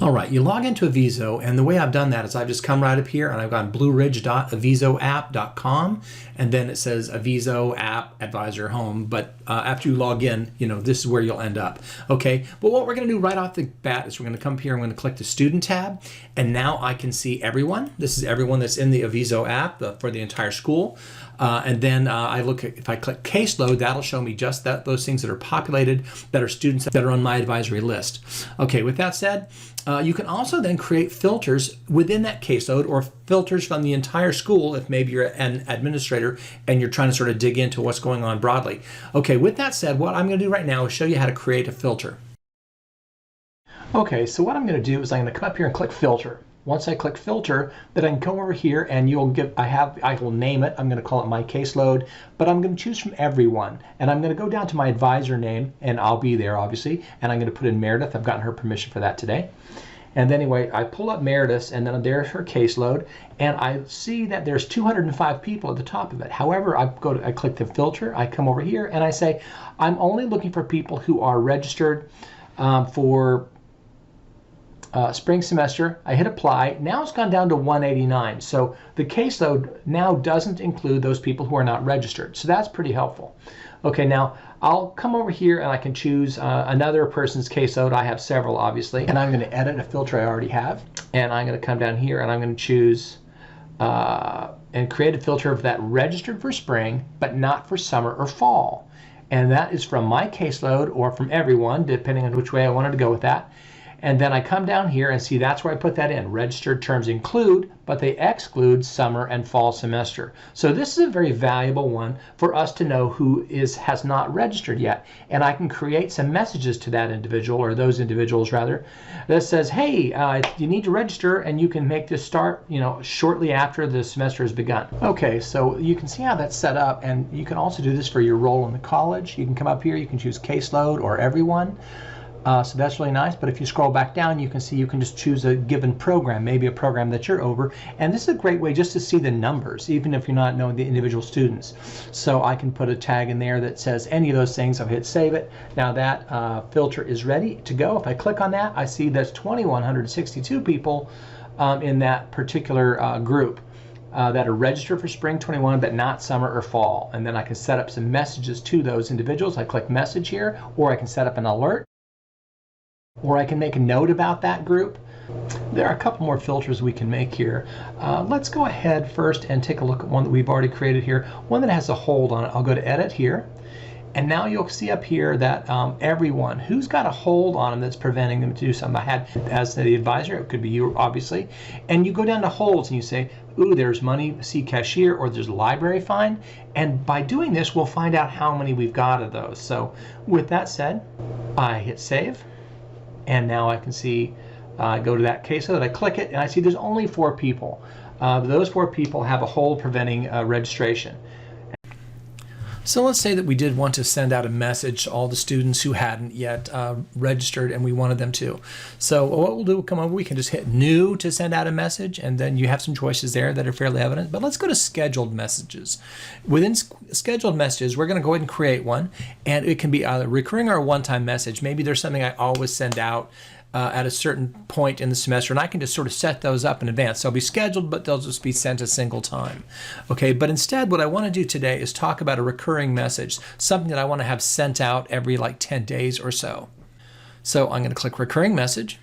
All right, you log into Aviso, and the way I've done that is I've just come right up here and I've gone blueridge.avisoapp.com, and then it says Aviso app advisor home. But after you log in, this is where you'll end up. Okay, but what we're going to do right off the bat is we're going to come here and we're going to click the student tab, and now I can see everyone. This is everyone that's in the Aviso app for the entire school. And then if I click caseload, that'll show me just those things that are populated, that are students that are on my advisory list. Okay, with that said, you can also then create filters within that caseload, or filters from the entire school if maybe you're an administrator and you're trying to sort of dig into what's going on broadly. Okay, with that said, what I'm going to do right now is show you how to create a filter. Okay, so what I'm going to do is I'm going to come up here and click filter. Once I click filter, then I can come over here and I will name it. I'm going to call it my caseload, but I'm going to choose from everyone. And I'm going to go down to my advisor name, and I'll be there obviously. And I'm going to put in Meredith. I've gotten her permission for that today. And then anyway, I pull up Meredith, and then there's her caseload, and I see that there's 205 people at the top of it. However, I click the filter, I come over here, and I say, I'm only looking for people who are registered for spring semester. I hit apply. Now it's gone down to 189. So the caseload now doesn't include those people who are not registered. So that's pretty helpful. Okay, now I'll come over here and I can choose another person's caseload. I have several, obviously, and I'm going to edit a filter I already have. And I'm going to come down here and I'm going to choose and create a filter of that registered for spring, but not for summer or fall. And that is from my caseload or from everyone, depending on which way I wanted to go with that. And then I come down here and see that's where I put that in. Registered terms include, but they exclude summer and fall semester. So this is a very valuable one for us to know who has not registered yet. And I can create some messages to that individual, or those individuals rather, that says, hey, you need to register, and you can make this start shortly after the semester has begun. Okay, so you can see how that's set up, and you can also do this for your role in the college. You can come up here, you can choose caseload or everyone. So that's really nice, but if you scroll back down, you can see you can just choose a given program, maybe a program that you're over, and this is a great way just to see the numbers, even if you're not knowing the individual students. So I can put a tag in there that says any of those things. I'll hit save it. Now that filter is ready to go. If I click on that, I see there's 2,162 people in that particular group that are registered for spring 21, but not summer or fall. And then I can set up some messages to those individuals. I click message here, or I can set up an alert, or I can make a note about that group. There are a couple more filters we can make here. Let's go ahead first and take a look at one that we've already created here, one that has a hold on it. I'll go to edit here, and now you'll see up here that everyone who's got a hold on them that's preventing them to do something. I had as the advisor, it could be you obviously, and you go down to holds and you say, ooh, there's money, see cashier, or there's library fine, and by doing this we'll find out how many we've got of those. So with that said, I hit save. And now I can see, go to that caseload, I click it, and I see there's only 4 people. Those 4 people have a hold preventing registration. So let's say that we did want to send out a message to all the students who hadn't yet registered, and we wanted them to. So what we'll do, come over, we can just hit new to send out a message, and then you have some choices there that are fairly evident. But let's go to scheduled messages. Within scheduled messages, we're going to go ahead and create one, and it can be either recurring or a one-time message. Maybe there's something I always send out at a certain point in the semester, and I can just sort of set those up in advance. So they'll be scheduled, but they'll just be sent a single time. Okay, but instead what I want to do today is talk about a recurring message, something that I want to have sent out every like 10 days or so. So I'm going to click recurring message,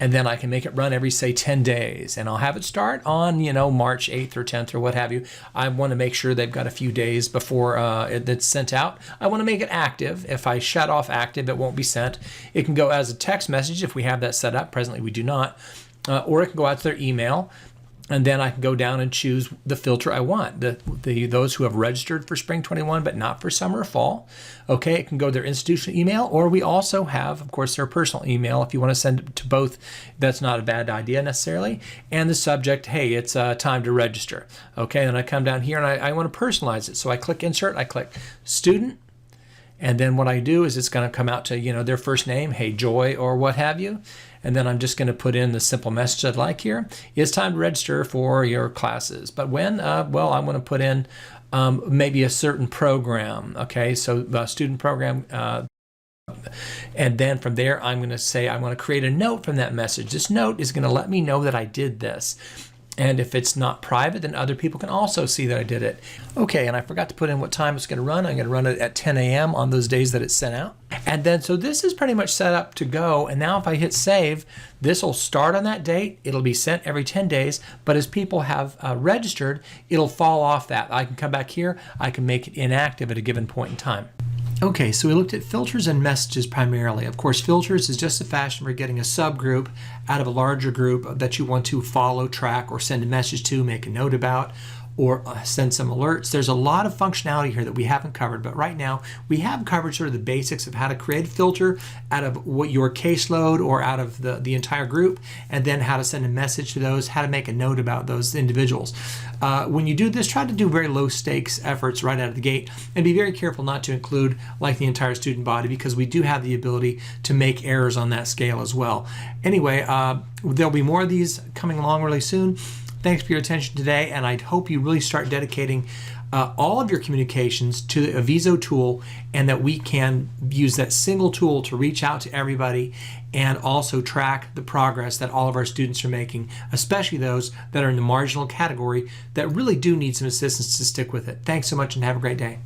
and then I can make it run every, say, 10 days, and I'll have it start on, March 8th or 10th or what have you. I want to make sure they've got a few days before it's sent out. I want to make it active. If I shut off active, it won't be sent. It can go as a text message if we have that set up. Presently, we do not. Or it can go out to their email. And then I can go down and choose the filter I want, those who have registered for spring 21 but not for summer or fall. Okay, it can go to their institutional email, or we also have, of course, their personal email. If you want to send it to both, that's not a bad idea necessarily. And the subject, hey, it's time to register. Okay, then I come down here and I want to personalize it. So I click insert, I click student, and then what I do is it's going to come out to their first name, hey Joy or what have you. And then I'm just going to put in the simple message I'd like here. It's time to register for your classes. But when? Well, I'm going to put in maybe a certain program. Okay, so the student program And then from there, I'm going to say I want to create a note from that message. This note is going to let me know that I did this. And if it's not private, then other people can also see that I did it. Okay, and I forgot to put in what time it's going to run. I'm going to run it at 10 a.m. on those days that it's sent out. And then, so this is pretty much set up to go. And now if I hit save, this will start on that date. It'll be sent every 10 days. But as people have registered, it'll fall off that. I can come back here. I can make it inactive at a given point in time. Okay, so we looked at filters and messages primarily. Of course, filters is just a fashion for getting a subgroup out of a larger group that you want to follow, track, or send a message to, make a note about, or send some alerts. There's a lot of functionality here that we haven't covered, but right now we have covered sort of the basics of how to create a filter out of what your caseload or out of the entire group, and then how to send a message to those, how to make a note about those individuals. When you do this, try to do very low stakes efforts right out of the gate, and be very careful not to include like the entire student body, because we do have the ability to make errors on that scale as well. Anyway, there'll be more of these coming along really soon. Thanks for your attention today, and I hope you really start dedicating all of your communications to the Aviso tool, and that we can use that single tool to reach out to everybody and also track the progress that all of our students are making, especially those that are in the marginal category that really do need some assistance to stick with it. Thanks so much and have a great day.